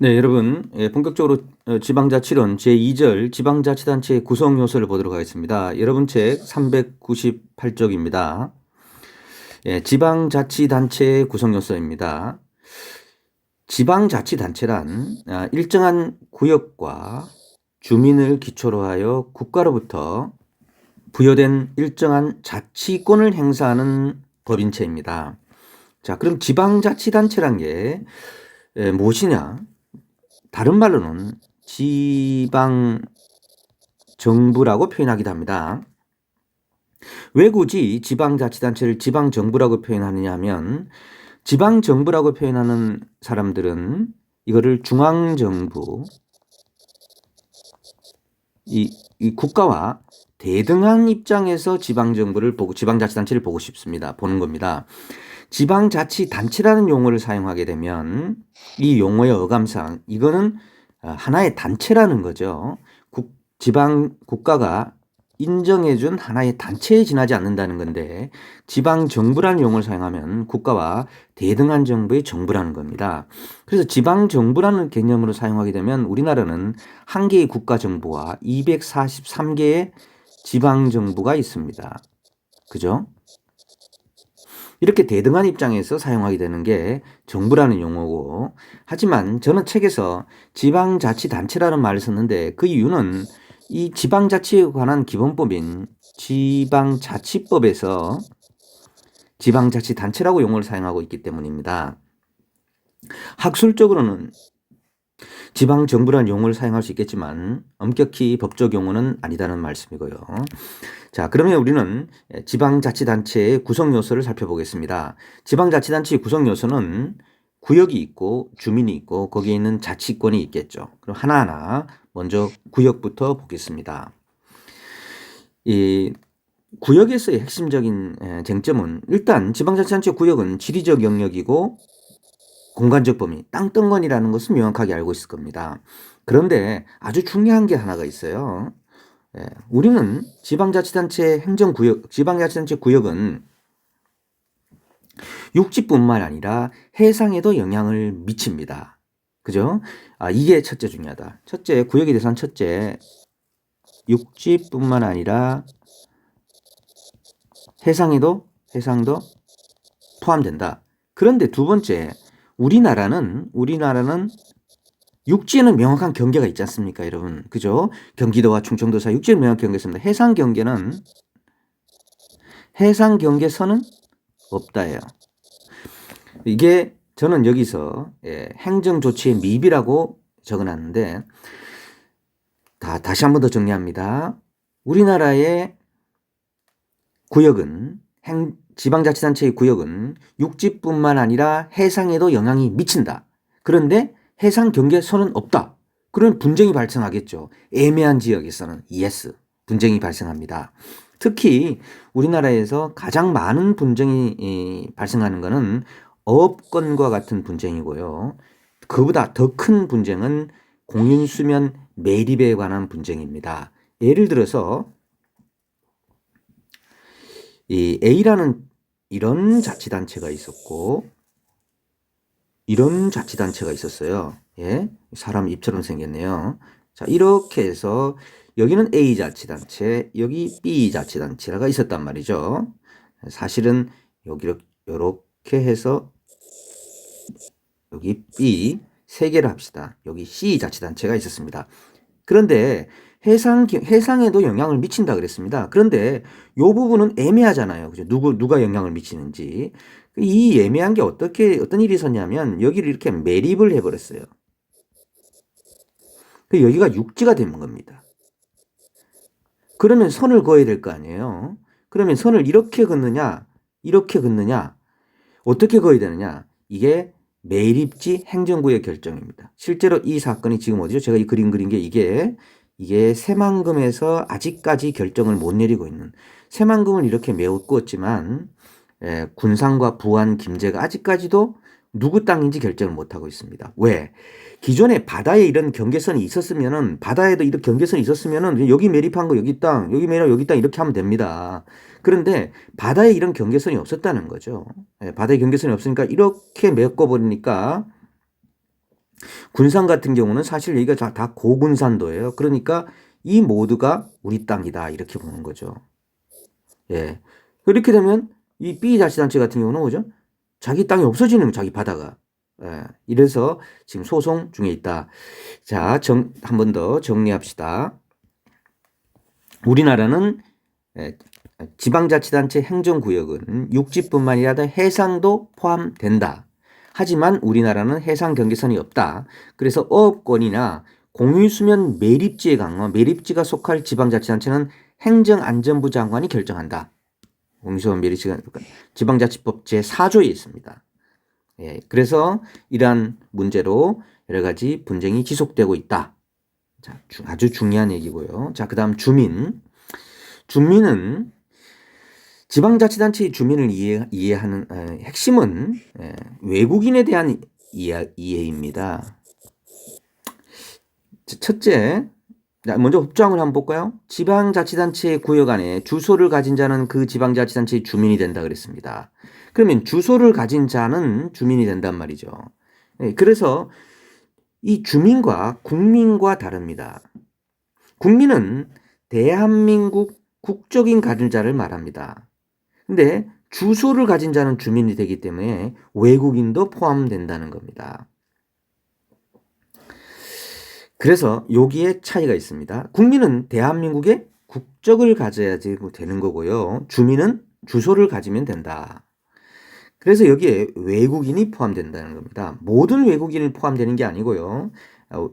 네, 여러분, 본격적으로 지방자치론 제2절 지방자치단체의 구성 요소를 보도록 하겠습니다. 여러분 책 398쪽입니다. 지방자치단체의 구성 요소입니다. 지방자치단체란 일정한 구역과 주민을 기초로 하여 국가로부터 부여된 일정한 자치권을 행사하는 법인체입니다. 자, 그럼 지방자치단체란 게 무엇이냐? 다른 말로는 지방정부라고 표현하기도 합니다. 왜 굳이 지방자치단체를 지방정부라고 표현하느냐 하면 지방정부라고 표현하는 사람들은 이거를 중앙정부, 이 국가와 대등한 입장에서 지방자치단체를 보고 싶습니다. 보는 겁니다. 지방자치단체라는 용어를 사용하게 되면 이 용어의 어감상 이거는 하나의 단체라는 거죠. 국가가 인정해준 하나의 단체에 지나지 않는다는 건데 지방정부라는 용어를 사용하면 국가와 대등한 정부의 정부라는 겁니다. 그래서 지방정부라는 개념으로 사용하게 되면 우리나라는 한 개의 국가정부와 243개의 지방정부가 있습니다. 그죠? 이렇게 대등한 입장에서 사용하게 되는 게 정부라는 용어고, 하지만 저는 책에서 지방자치단체라는 말을 썼는데 그 이유는 이 지방자치에 관한 기본법인 지방자치법에서 지방자치단체라고 용어를 사용하고 있기 때문입니다. 학술적으로는 지방정부라는 용어를 사용할 수 있겠지만 엄격히 법적 용어는 아니다는 말씀이고요. 자, 그러면 우리는 지방자치단체의 구성 요소를 살펴보겠습니다. 지방자치단체의 구성 요소는 구역이 있고 주민이 있고 거기에 있는 자치권이 있겠죠. 그럼 하나하나 먼저 구역부터 보겠습니다. 이 구역에서의 핵심적인 쟁점은 일단 지방자치단체 구역은 지리적 영역이고 공간적 범위, 땅덩어리라는 것은 명확하게 알고 있을 겁니다. 그런데 아주 중요한 게 하나가 있어요. 우리는 지방자치단체 구역은 육지뿐만 아니라 해상에도 영향을 미칩니다. 그죠? 이게 첫째 중요하다. 첫째, 구역에 대해서는 첫째, 육지뿐만 아니라 해상도 포함된다. 그런데 두 번째, 우리나라는 육지에는 명확한 경계가 있지 않습니까, 여러분? 그죠? 경기도와 충청도 사이 육지에는 명확한 경계가 있습니다. 해상 경계선은 없다예요. 이게 저는 여기서 행정 조치의 미비라고 적어놨는데 다시 한 번 더 정리합니다. 우리나라의 구역은 지방자치단체의 구역은 육지뿐만 아니라 해상에도 영향이 미친다. 그런데 해상 경계선은 없다. 그러면 분쟁이 발생하겠죠. 애매한 지역에서는 yes, 분쟁이 발생합니다. 특히 우리나라에서 가장 많은 분쟁이 발생하는 것은 어업권과 같은 분쟁이고요. 그보다 더 큰 분쟁은 공윤수면 매립에 관한 분쟁입니다. 예를 들어서 이 A라는 이런 자치단체가 있었고 이런 자치단체가 있었어요. 예, 사람 입처럼 생겼네요. 자, 이렇게 해서 여기는 A 자치단체, 여기 B 자치단체가 있었단 말이죠. 사실은 여기 이렇게 해서 여기 B 세 개를 합시다. 여기 C 자치단체가 있었습니다. 그런데 해상에도 영향을 미친다 그랬습니다. 그런데 이 부분은 애매하잖아요. 그죠? 누가 영향을 미치는지. 이 애매한 게 어떤 일이 있었냐면 여기를 이렇게 매립을 해버렸어요. 여기가 육지가 되는 겁니다. 그러면 선을 그어야 될 거 아니에요. 그러면 선을 이렇게 긋느냐, 어떻게 그어야 되느냐. 이게 매립지 행정구의 결정입니다. 실제로 이 사건이 지금 어디죠? 제가 이 그림 그린 게 이게 새만금에서 아직까지 결정을 못 내리고 있는, 새만금을 이렇게 메웠지만 군산과 부안, 김제가 아직까지도 누구 땅인지 결정을 못하고 있습니다. 왜? 기존에 바다에 이런 경계선이 있었으면은, 바다에도 이런 경계선이 있었으면은 여기 매립한 거 여기 땅, 여기 땅 이렇게 하면 됩니다. 그런데 바다에 이런 경계선이 없었다는 거죠. 바다에 경계선이 없으니까 이렇게 메꿔버리니까 군산 같은 경우는 사실 여기가 다 고군산도예요. 그러니까 이 모두가 우리 땅이다 이렇게 보는 거죠. 예. 그렇게 되면 이 B자치단체 같은 경우는 뭐죠? 자기 땅이 없어지는 거예요. 자기 바다가. 예. 이래서 지금 소송 중에 있다. 자, 한 번 더 정리합시다. 우리나라는 지방자치단체 행정구역은 육지뿐만 아니라 해상도 포함된다. 하지만 우리나라는 해상 경계선이 없다. 그래서 어업권이나 공유수면 매립지에 강화, 매립지가 속할 지방자치단체는 행정안전부 장관이 결정한다. 공유수면 매립지가 지방자치법 제4조에 있습니다. 예, 그래서 이러한 문제로 여러 가지 분쟁이 지속되고 있다. 자, 아주 중요한 얘기고요. 자, 그 다음 주민. 주민은 지방자치단체의 주민을 이해하는 핵심은 외국인에 대한 이해입니다. 첫째, 먼저 법조항을 한번 볼까요? 지방자치단체의 구역 안에 주소를 가진 자는 그 지방자치단체의 주민이 된다 그랬습니다. 그러면 주소를 가진 자는 주민이 된단 말이죠. 그래서 이 주민과 국민과 다릅니다. 국민은 대한민국 국적인 가진 자를 말합니다. 근데 주소를 가진 자는 주민이 되기 때문에 외국인도 포함된다는 겁니다. 그래서 여기에 차이가 있습니다. 국민은 대한민국의 국적을 가져야 되는 거고요. 주민은 주소를 가지면 된다. 그래서 여기에 외국인이 포함된다는 겁니다. 모든 외국인이 포함되는 게 아니고요.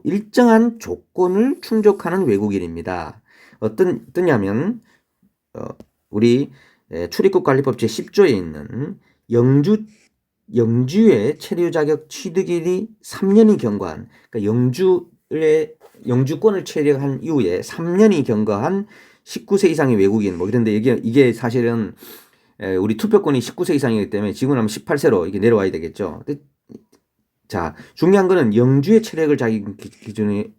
일정한 조건을 충족하는 외국인입니다. 어떠냐면 우리 출입국관리법 제10조에 있는 영주의 체류 자격 취득일이 3년이 경과한, 그러니까 영주권을 체류한 이후에 3년이 경과한 19세 이상의 외국인, 뭐 이런데 이게 사실은 우리 투표권이 19세 이상이기 때문에 지금 하면 18세로 이게 내려와야 되겠죠. 자, 중요한 거는 영주의 체력을 자기 기준에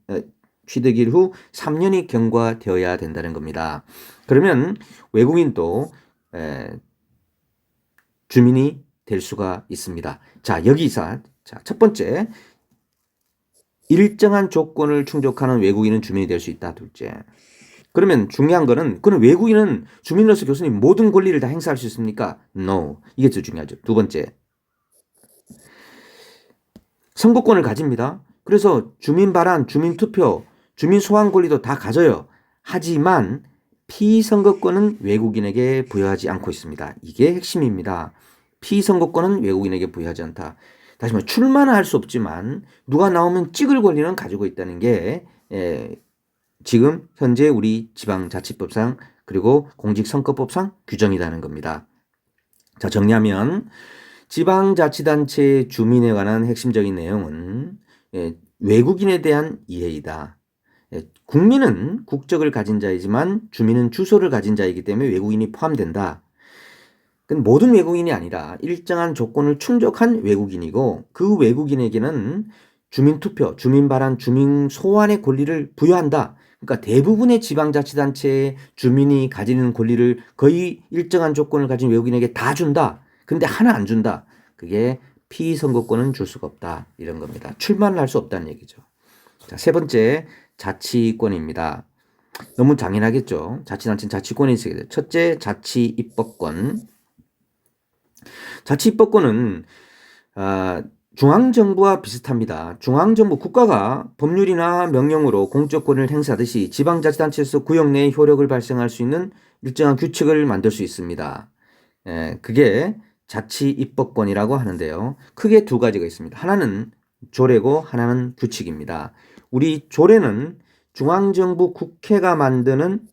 취득일 후 3년이 경과되어야 된다는 겁니다. 그러면 외국인도 주민이 될 수가 있습니다. 자, 여기서 첫 번째, 일정한 조건을 충족하는 외국인은 주민이 될 수 있다. 둘째, 그러면 중요한 거는 그럼 외국인은 주민으로서 교수님 모든 권리를 다 행사할 수 있습니까? No. 이게 더 중요하죠. 두 번째, 선거권을 가집니다. 그래서 주민 발언, 주민 투표, 주민 소환 권리도 다 가져요. 하지만 피선거권은 외국인에게 부여하지 않고 있습니다. 이게 핵심입니다. 피선거권은 외국인에게 부여하지 않다. 다시 말해 출마는 할 수 없지만 누가 나오면 찍을 권리는 가지고 있다는 게 지금 현재 우리 지방자치법상 그리고 공직선거법상 규정이라는 겁니다. 자, 정리하면 지방자치단체 주민에 관한 핵심적인 내용은 외국인에 대한 이해이다. 국민은 국적을 가진 자이지만 주민은 주소를 가진 자이기 때문에 외국인이 포함된다. 모든 외국인이 아니라 일정한 조건을 충족한 외국인이고 그 외국인에게는 주민투표, 주민발언, 주민소환의 권리를 부여한다. 그러니까 대부분의 지방자치단체의 주민이 가지는 권리를 거의 일정한 조건을 가진 외국인에게 다 준다. 근데 하나 안 준다. 그게 피선거권은 줄 수가 없다. 이런 겁니다. 출마를 할 수 없다는 얘기죠. 자, 세 번째, 자치권입니다. 너무 당연하겠죠. 자치단체는 자치권이 있어야 돼요. 첫째, 자치입법권. 자치입법권은 중앙정부와 비슷합니다. 중앙정부 국가가 법률이나 명령으로 공적권을 행사하듯이 지방자치단체에서 구역 내에 효력을 발생할 수 있는 일정한 규칙을 만들 수 있습니다. 그게 자치입법권이라고 하는데요. 크게 두 가지가 있습니다. 하나는 조례고 하나는 규칙입니다. 우리 조례는 중앙정부 국회가 만드는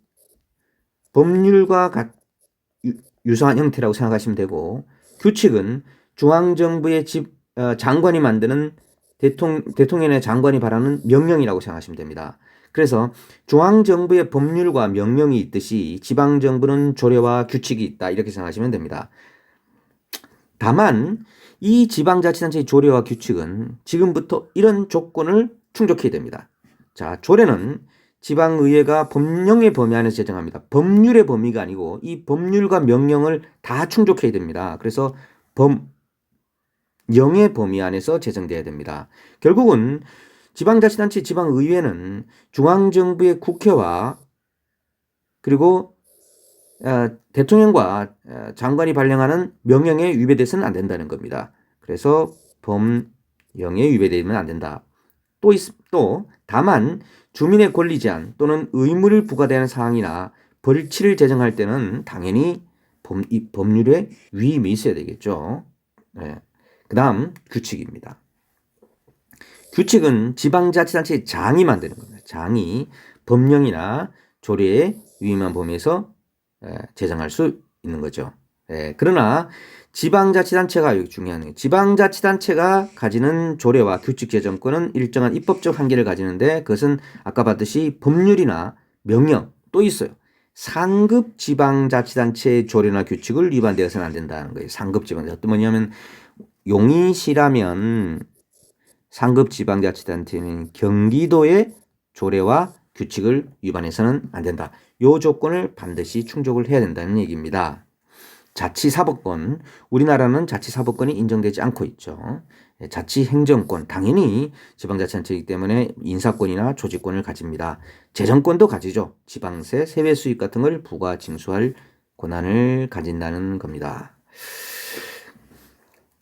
법률과 유사한 형태라고 생각하시면 되고 규칙은 중앙정부의 장관이 만드는 대통령의 장관이 발하는 명령이라고 생각하시면 됩니다. 그래서 중앙정부의 법률과 명령이 있듯이 지방정부는 조례와 규칙이 있다 이렇게 생각하시면 됩니다. 다만 이 지방자치단체의 조례와 규칙은 지금부터 이런 조건을 충족해야 됩니다. 자, 조례는 지방의회가 법령의 범위 안에서 제정합니다. 법률의 범위가 아니고 이 법률과 명령을 다 충족해야 됩니다. 그래서 법령의 범위 안에서 제정돼야 됩니다. 결국은 지방자치단체, 지방의회는 중앙정부의 국회와 그리고 대통령과 장관이 발령하는 명령에 위배돼서는 안 된다는 겁니다. 그래서 법령에 위배되면 안 된다. 또 다만 주민의 권리 제한 또는 의무를 부과되는 사항이나 벌칙을 제정할 때는 당연히 법률에 위임이 있어야 되겠죠. 그 다음 규칙입니다. 규칙은 지방자치단체의 장이 만드는 겁니다. 장이 법령이나 조례에 위임한 범위에서 제정할 수 있는 거죠. 그러나 지방자치단체가 여기 중요한 게 지방자치단체가 가지는 조례와 규칙 제정권은 일정한 입법적 한계를 가지는데 그것은 아까 봤듯이 법률이나 명령 또 있어요. 상급 지방자치단체의 조례나 규칙을 위반되어서는 안 된다는 거예요. 상급 지방자치. 또 뭐냐면 용인시라면 상급 지방자치단체는 경기도의 조례와 규칙을 위반해서는 안 된다. 이 조건을 반드시 충족을 해야 된다는 얘기입니다. 자치사법권, 우리나라는 자치사법권이 인정되지 않고 있죠. 자치행정권, 당연히 지방자치단체이기 때문에 인사권이나 조직권을 가집니다. 재정권도 가지죠. 지방세, 세외수입 같은 걸 부과 징수할 권한을 가진다는 겁니다.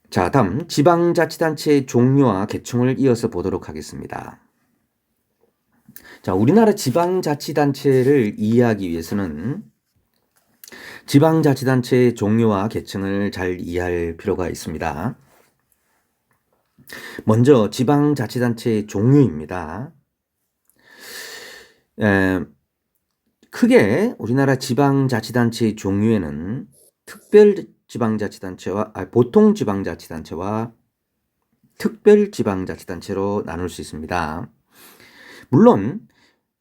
자, 다음 지방자치단체의 종류와 계층을 이어서 보도록 하겠습니다. 자, 우리나라 지방자치단체를 이해하기 위해서는 지방자치단체의 종류와 계층을 잘 이해할 필요가 있습니다. 먼저 지방자치단체의 종류입니다. 크게 우리나라 지방자치단체의 종류에는 특별지방자치단체와 보통지방자치단체와 특별지방자치단체로 나눌 수 있습니다. 물론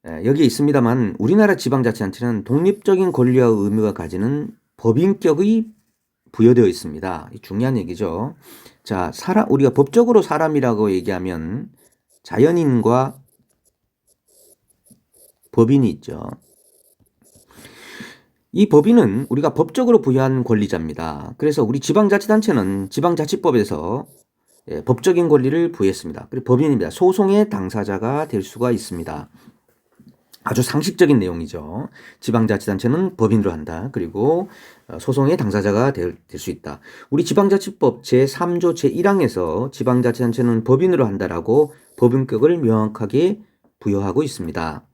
여기에 있습니다만 우리나라 지방자치단체는 독립적인 권리와 의무가 가지는 법인격이 부여되어 있습니다. 중요한 얘기죠. 자, 우리가 법적으로 사람이라고 얘기하면 자연인과 법인이 있죠. 이 법인은 우리가 법적으로 부여한 권리자입니다. 그래서 우리 지방자치단체는 지방자치법에서 법적인 권리를 부여했습니다. 그리고 법인입니다. 소송의 당사자가 될 수가 있습니다. 아주 상식적인 내용이죠. 지방자치단체는 법인으로 한다. 그리고 소송의 당사자가 될 수 있다. 우리 지방자치법 제3조 제1항에서 지방자치단체는 법인으로 한다라고 법인격을 명확하게 부여하고 있습니다.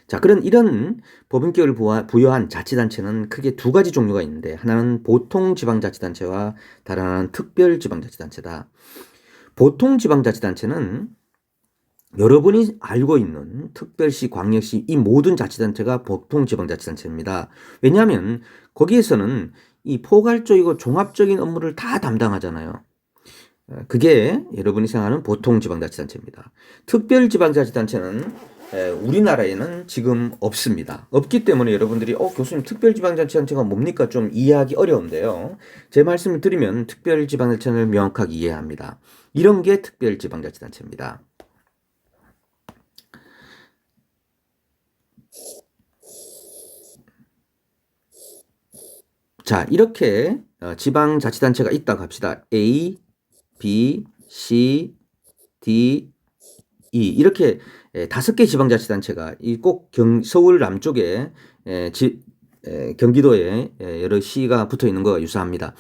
자, 이런 법인격을 부여한 자치단체는 크게 두 가지 종류가 있는데 하나는 보통지방자치단체와 다른 하나는 특별지방자치단체다. 보통지방자치단체는 여러분이 알고 있는 특별시, 광역시 이 모든 자치단체가 보통지방자치단체입니다. 왜냐하면 거기에서는 이 포괄적이고 종합적인 업무를 다 담당하잖아요. 그게 여러분이 생각하는 보통지방자치단체입니다. 특별지방자치단체는 우리나라에는 지금 없습니다. 없기 때문에 여러분들이 교수님 특별지방자치단체가 뭡니까? 좀 이해하기 어려운데요. 제 말씀을 드리면 특별지방자치단체를 명확하게 이해해야 합니다. 이런 게 특별지방자치단체입니다. 자, 이렇게 지방자치단체가 있다고 합시다. A, B, C, D, E 이렇게 5개 지방자치단체가 꼭 서울 남쪽에 경기도에 여러 시가 붙어 있는 것과 유사합니다.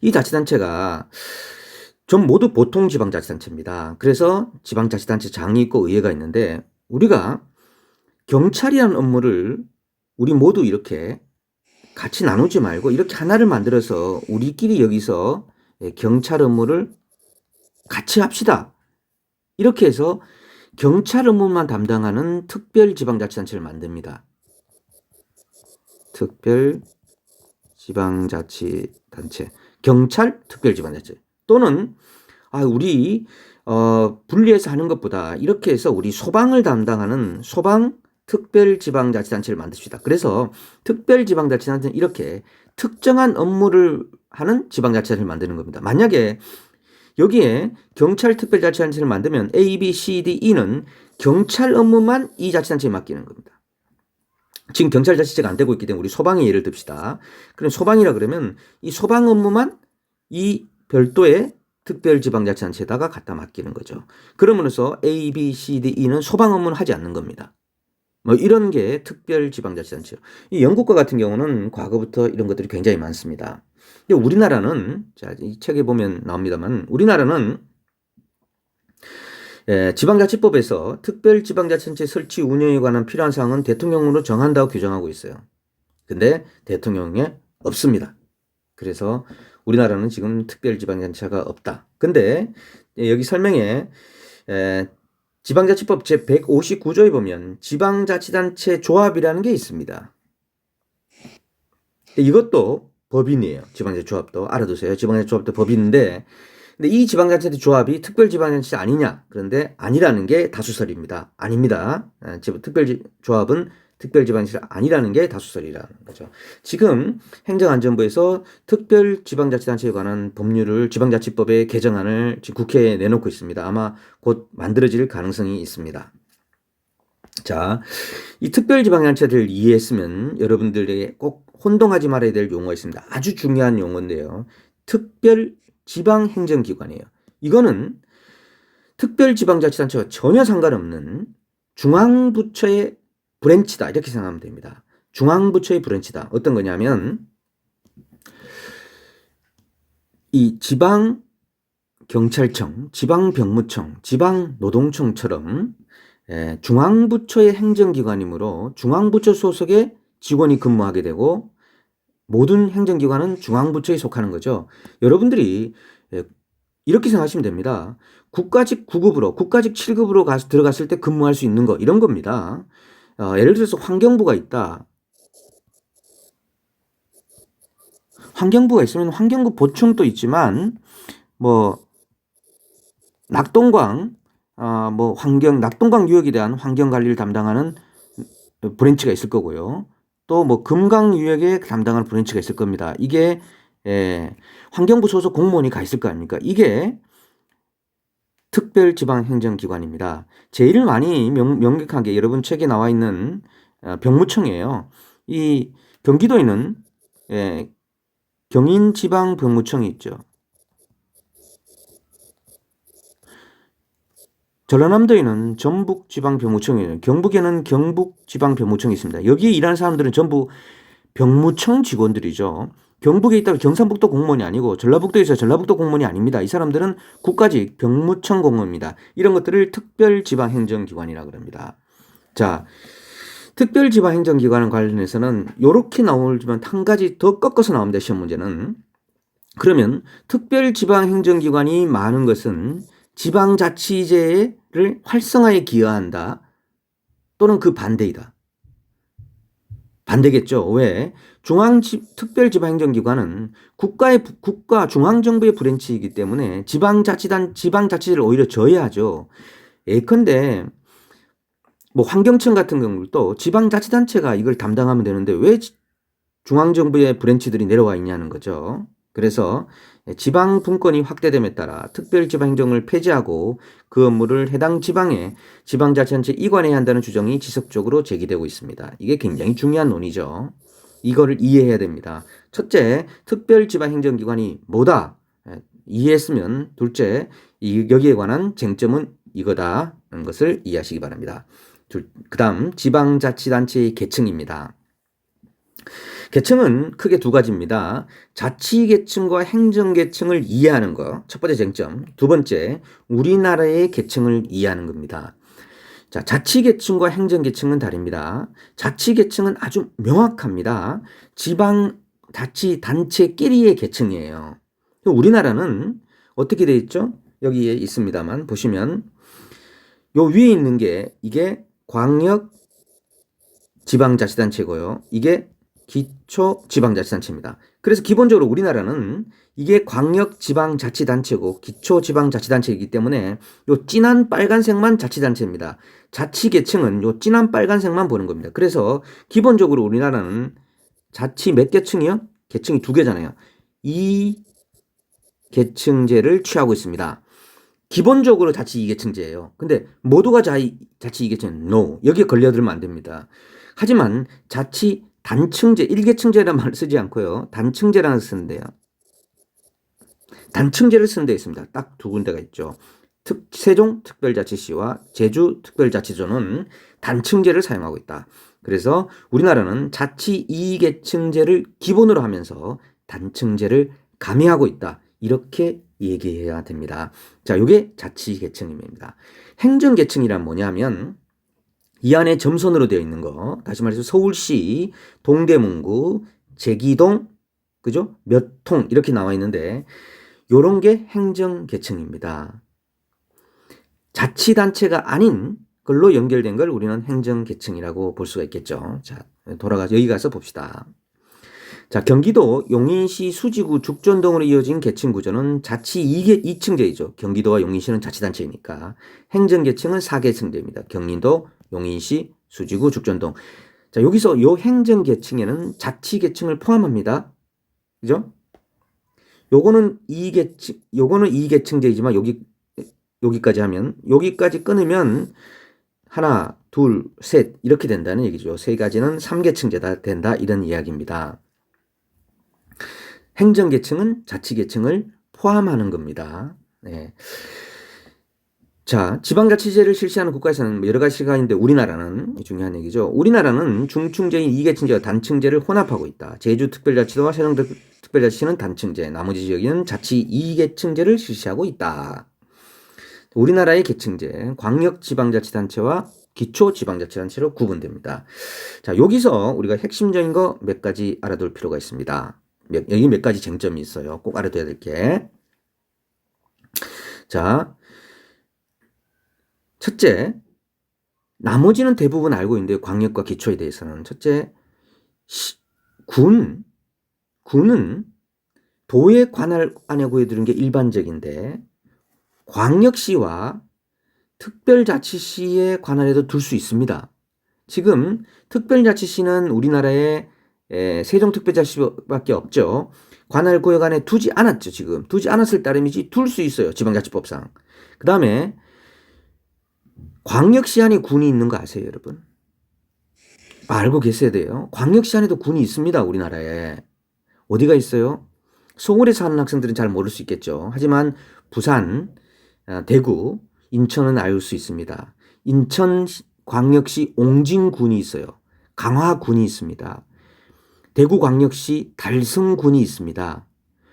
이 자치단체가 전 모두 보통지방자치단체입니다. 그래서 지방자치단체장이 있고 의회가 있는데 우리가 경찰이라는 업무를 우리 모두 이렇게 같이 나누지 말고 이렇게 하나를 만들어서 우리끼리 여기서 경찰 업무를 같이 합시다. 이렇게 해서 경찰 업무만 담당하는 특별지방자치단체를 만듭니다. 특별지방자치단체, 경찰 특별지방자치 또는 우리 분리해서 하는 것보다 이렇게 해서 우리 소방을 담당하는 소방 특별지방자치단체를 만듭시다. 그래서 특별지방자치단체는 이렇게 특정한 업무를 하는 지방자치단체를 만드는 겁니다. 만약에 여기에 경찰 특별자치단체를 만들면 A, B, C, D, E는 경찰 업무만 이 자치단체에 맡기는 겁니다. 지금 경찰자치제가 안 되고 있기 때문에 우리 소방의 예를 듭시다. 그럼 소방이라 그러면 이 소방 업무만 이 별도의 특별지방자치단체에다가 갖다 맡기는 거죠. 그러면서 A, B, C, D, E는 소방 업무는 하지 않는 겁니다. 뭐 이런 게 특별지방자치단체예요. 이 영국과 같은 경우는 과거부터 이런 것들이 굉장히 많습니다. 근데 우리나라는 자, 이 책에 보면 나옵니다만 우리나라는 지방자치법에서 특별지방자치단체 설치 운영에 관한 필요한 사항은 대통령으로 정한다고 규정하고 있어요. 근데 대통령에 없습니다. 그래서 우리나라는 지금 특별지방자치가 없다. 근데 여기 설명에 지방자치법 제159조에 보면 지방자치단체 조합이라는 게 있습니다. 이것도 법인이에요. 지방자치조합도 알아두세요. 지방자치조합도 법인인데 근데 이 지방자치단체 조합이 특별지방자치 아니냐? 그런데 아니라는 게 다수설입니다. 아닙니다. 특별조합은 특별지방자치 아니라는 게 다수설이라는 거죠. 지금 행정안전부에서 특별지방자치단체에 관한 법률을 지방자치법의 개정안을 지금 국회에 내놓고 있습니다. 아마 곧 만들어질 가능성이 있습니다. 자, 이 특별지방자치를 이해했으면 여러분들에게 꼭 혼동하지 말아야 될 용어가 있습니다. 아주 중요한 용어인데요. 특별지방행정기관이에요. 이거는 특별지방자치단체와 전혀 상관없는 중앙부처의 브랜치다 이렇게 생각하면 됩니다. 중앙부처의 브랜치다. 어떤 거냐면 이 지방경찰청, 지방병무청, 지방노동청처럼 중앙부처의 행정기관이므로 중앙부처 소속의 직원이 근무하게 되고 모든 행정기관은 중앙부처에 속하는 거죠. 여러분들이 이렇게 생각하시면 됩니다. 국가직 9급으로 국가직 7급으로 들어갔을 때 근무할 수 있는 거 이런 겁니다. 예를 들어서 환경부가 있다. 환경부가 있으면 환경부 보충도 있지만 뭐 낙동강 낙동강 유역에 대한 환경 관리를 담당하는 브랜치가 있을 거고요. 또 뭐 금강 유역에 담당하는 브랜치가 있을 겁니다. 이게 환경부 소속 공무원이 가 있을 거 아닙니까? 이게 특별지방행정기관입니다. 제일 많이 명백하게 여러분 책에 나와 있는 병무청이에요. 이 경기도에는 경인지방병무청이 있죠. 전라남도에는 전북지방병무청이에요. 경북에는 경북지방병무청이 있습니다. 여기에 일하는 사람들은 전부 병무청 직원들이죠. 경북에 있다가 경상북도 공무원이 아니고 전라북도에 있어서 전라북도 공무원이 아닙니다. 이 사람들은 국가직 병무청 공무원입니다. 이런 것들을 특별지방행정기관이라고 합니다. 자, 특별지방행정기관 관련해서는 이렇게 나오지만 한 가지 더 꺾어서 나옵니다. 시험 문제는. 그러면 특별지방행정기관이 많은 것은 지방자치제를 활성화에 기여한다. 또는 그 반대이다. 반대겠죠. 왜? 특별지방행정기관은 국가 중앙정부의 브랜치이기 때문에 지방자치제를 오히려 져야하죠. 예컨대 뭐 환경청 같은 경우도 지방자치단체가 이걸 담당하면 되는데 왜 중앙정부의 브랜치들이 내려와 있냐는 거죠. 그래서 지방 분권이 확대됨에 따라 특별지방행정을 폐지하고 그 업무를 해당 지방에 지방자치단체에 이관해야 한다는 주장이 지속적으로 제기되고 있습니다. 이게 굉장히 중요한 논의죠. 이거를 이해해야 됩니다. 첫째, 특별지방행정기관이 뭐다? 이해했으면 둘째, 여기에 관한 쟁점은 이거다라는 것을 이해하시기 바랍니다. 그 다음 지방자치단체의 계층입니다. 계층은 크게 두 가지입니다. 자치계층과 행정계층을 이해하는 것, 첫 번째 쟁점. 두 번째, 우리나라의 계층을 이해하는 겁니다. 자, 자치계층과 행정계층은 다릅니다. 자치계층은 아주 명확합니다. 지방자치단체끼리의 계층이에요. 우리나라는 어떻게 되어 있죠? 여기에 있습니다만 보시면 요 위에 있는 게 이게 광역지방자치단체고요. 이게 기초지방자치단체입니다. 그래서 기본적으로 우리나라는 이게 광역지방자치단체고 기초지방자치단체이기 때문에 요 진한 빨간색만 자치단체입니다. 자치계층은 요 진한 빨간색만 보는 겁니다. 그래서 기본적으로 우리나라는 자치 몇 계층이요? 계층이 두 개잖아요. 이 계층제를 취하고 있습니다. 기본적으로 자치 2계층제예요. 근데 모두가 자치 2계층 no. 여기에 걸려들면 안 됩니다. 하지만 자치 단층제 1계층제라는 말을 쓰지 않고요. 단층제라는 것을 쓰는데요. 단층제를 쓰는 데 있습니다. 딱 두 군데가 있죠. 세종특별자치시와 제주특별자치도는 단층제를 사용하고 있다. 그래서 우리나라는 자치이계층제를 기본으로 하면서 단층제를 가미하고 있다. 이렇게 얘기해야 됩니다. 자, 이게 자치계층입니다. 행정계층이란 뭐냐면 이 안에 점선으로 되어 있는 거, 다시 말해서 서울시 동대문구 제기동, 그죠? 몇 통 이렇게 나와 있는데 요런 게 행정계층입니다. 자치단체가 아닌 걸로 연결된 걸 우리는 행정계층이라고 볼 수가 있겠죠. 자, 여기 가서 봅시다. 자, 경기도 용인시 수지구 죽전 등으로 이어진 계층 구조는 자치 2층제이죠. 경기도와 용인시는 자치단체이니까. 행정계층은 4계층제입니다. 경기도, 용인시, 수지구, 죽전동. 자, 여기서 요 행정계층에는 자치계층을 포함합니다. 그죠? 요거는 2계층제이지만 여기까지 하면, 여기까지 끊으면 하나, 둘, 셋 이렇게 된다는 얘기죠. 세 가지는 3계층제다 된다 이런 이야기입니다. 행정계층은 자치계층을 포함하는 겁니다. 네. 자, 지방자치제를 실시하는 국가에서는 여러 가지가 있는데 우리나라는 중요한 얘기죠. 우리나라는 중층제인 2계층제와 단층제를 혼합하고 있다. 제주특별자치도와 세종특별자치시는 단층제, 나머지 지역에는 자치 2계층제를 실시하고 있다. 우리나라의 계층제, 광역지방자치단체와 기초지방자치단체로 구분됩니다. 자, 여기서 우리가 핵심적인 거 몇 가지 알아둘 필요가 있습니다. 여기 몇 가지 쟁점이 있어요. 꼭 알아둬야 될 게. 자, 첫째, 나머지는 대부분 알고 있는데 광역과 기초에 대해서는 첫째, 군은 도에 관할 안에 구해두는 게 일반적인데 광역시와 특별자치시에 관할해도 둘 수 있습니다. 지금 특별자치시는 우리나라에 세종특별자치시밖에 없죠. 관할 구역 안에 두지 않았죠. 지금 두지 않았을 따름이지 둘 수 있어요. 지방자치법상. 그 다음에 광역시 안에 군이 있는 거 아세요, 여러분? 알고 계셔야 돼요. 광역시 안에도 군이 있습니다. 우리나라에. 어디가 있어요? 서울에 사는 학생들은 잘 모를 수 있겠죠. 하지만 부산, 대구, 인천은 알 수 있습니다. 인천광역시 옹진군이 있어요. 강화군이 있습니다. 대구광역시 달성군이 있습니다.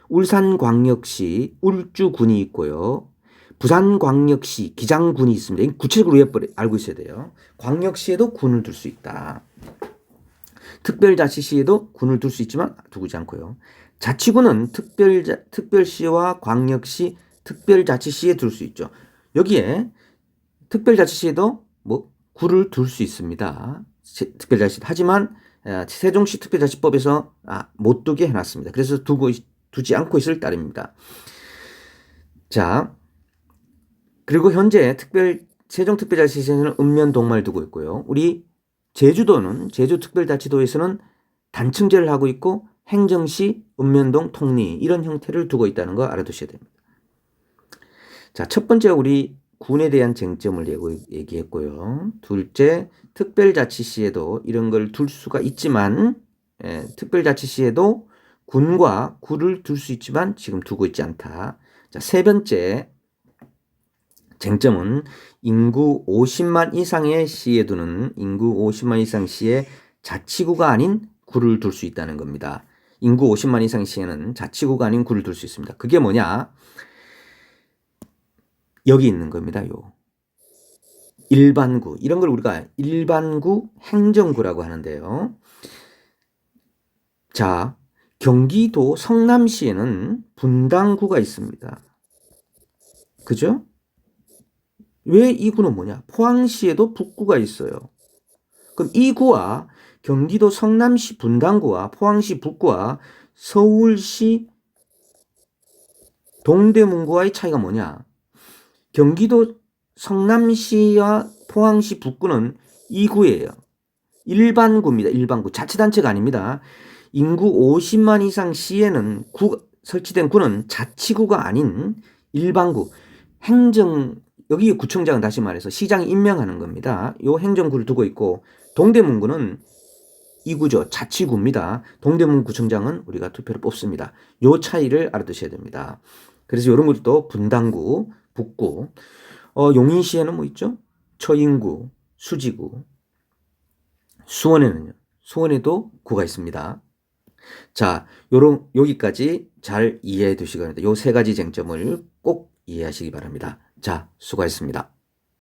울산광역시 울주군이 있고요. 부산광역시 기장군이 있습니다. 구체적으로 알고 있어야 돼요. 광역시에도 군을 둘 수 있다. 특별자치시에도 군을 둘 수 있지만 두지 않고요. 자치구는 특별시와 광역시, 특별자치시에 둘 수 있죠. 여기에 특별자치시에도 구를 둘 수 있습니다. 특별자치. 하지만 세종시 특별자치법에서 못 두게 해놨습니다. 그래서 두지 않고 있을 따름입니다. 자, 그리고 현재 세종특별자치시에서는 읍면동마를 두고 있고요. 우리 제주도는 제주특별자치도에서는 단층제를 하고 있고 행정시, 읍면동, 통리 이런 형태를 두고 있다는 거 알아두셔야 됩니다. 자, 첫 번째 우리 군에 대한 쟁점을 얘기했고요. 둘째, 특별자치시에도 이런 걸 둘 수가 있지만 특별자치시에도 군과 구를 둘 수 있지만 지금 두고 있지 않다. 자, 세 번째 쟁점은 인구 50만 이상의 시에 두는 인구 50만 이상 시에 자치구가 아닌 구를 둘 수 있다는 겁니다. 인구 50만 이상 시에는 자치구가 아닌 구를 둘 수 있습니다. 그게 뭐냐? 여기 있는 겁니다. 일반구. 이런 걸 우리가 일반구 행정구라고 하는데요. 자, 경기도 성남시에는 분당구가 있습니다. 그죠? 왜 이 구는 뭐냐? 포항시에도 북구가 있어요. 그럼 이 구와 경기도 성남시 분당구와 포항시 북구와 서울시 동대문구와의 차이가 뭐냐? 경기도 성남시와 포항시 북구는 이 구예요. 일반구입니다. 일반구. 자치단체가 아닙니다. 인구 50만 이상 시에는 설치된 구는 자치구가 아닌 일반구. 여기 구청장은 다시 말해서 시장이 임명하는 겁니다. 요 행정구를 두고 있고 동대문구는 이 구죠. 자치구입니다. 동대문구청장은 우리가 투표를 뽑습니다. 요 차이를 알아두셔야 됩니다. 그래서 이런 것도 분당구, 북구, 용인시에는 뭐 있죠? 처인구, 수지구, 수원에는요. 수원에도 구가 있습니다. 자, 여기까지 잘 이해해 두시기 바랍니다. 요 세 가지 쟁점을 꼭 이해하시기 바랍니다. 자, 수고하셨습니다.